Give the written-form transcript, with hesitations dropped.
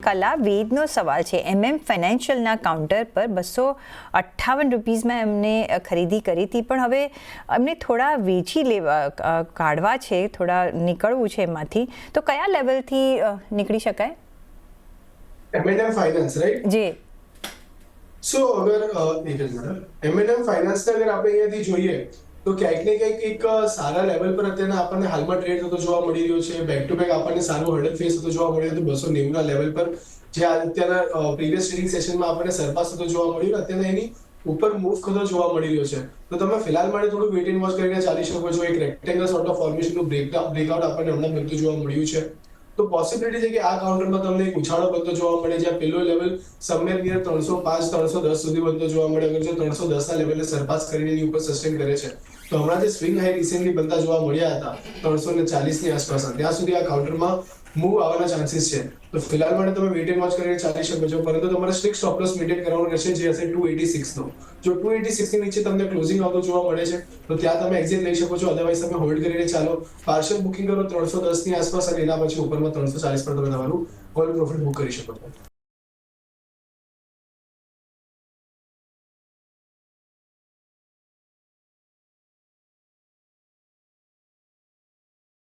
કલા વેદનો સવાલ છે. ફાઇનાન્શિયલના કાઉન્ટર પર 258 રૂપીઝમાં એમને ખરીદી કરી હતી, પણ હવે એમને થોડા વેચી કાઢવા છે, થોડા નીકળવું છે એમાંથી. તો કયા લેવલથી નીકળી શકાય? M&M finance, right? જી. સો અગર M&M ફાઇનાન્સને અગર આપણે અહીંયાથી જોઈએ તો ક્યાંક ને ક્યાંક એક સારા લેવલ પર અત્યારે આપણને હાલમાં ટ્રેડ થતો જોવા મળી રહ્યો છે. બેક ટુ બેક આપણને સારું હર્ડલ ફેસ થતો જોવા મળી રહ્યું હતું 290 ના લેવલ પર, જે અત્યારના પ્રીવિયસ ટ્રેડિંગ સેશનમાં આપણને સરપાસ થતો જોવા મળ્યું. અત્યારે એની ઉપર મૂવ થતો જોવા મળી રહ્યો છે. તો તમે ફિલહાલ માટે થોડું વેટ એન્ડ વોચ કરીને ચાલી શકો છો. એક રેક્ટેંગલ સોર્ટ ઓફ ફોર્મેશનનું બ્રેકઆઉટ આપણને હમણાં બનતું જોવા મળ્યું છે. તો પોસિબિલિટી છે કે આ કાઉન્ટરમાં તમને એક ઉછાળો બનતો જોવા મળે, જ્યાં પેલો લેવલ સમવેર નિયર 305 310 સુધી બનતો જોવા મળે. અગર જો 310 ના લેવલને સરપાસ કરીને એની ઉપર સસ્ટેન કરે છે તો હમણાં જે સ્વિંગ હાઈ રિસેન્ટલી બનતા જોવા મળ્યા હતા 340 ની આસપાસ, ત્યાં સુધી આ કાઉન્ટરમાં મૂવ આવવાના ચાન્સીસ છે. તો ફિલહાલ માટે તમે વેટ એન્ડ વોચ કરીને ચાલી શકો છો, પરંતુ તમારે સ્ટ્રિક્ટ સ્ટોપ લોસ મેન્ટેન કરવાનો રહેશે, જે હશે 286 નો. જો 286 ની નીચે તમને ક્લોઝિંગ આવતો જોવા મળે છે તો ત્યાં તમે એક્ઝિટ લઈ શકો છો. અધરવાઇઝ તમે હોલ્ડ કરીને ચાલો. પાર્શિયલ બુકિંગ કરો 310 ની આસપાસ અને એના પછી ઉપરમાં 340 પર તમે તમારું હોલ પ્રોફિટ બુક કરી શકો છો.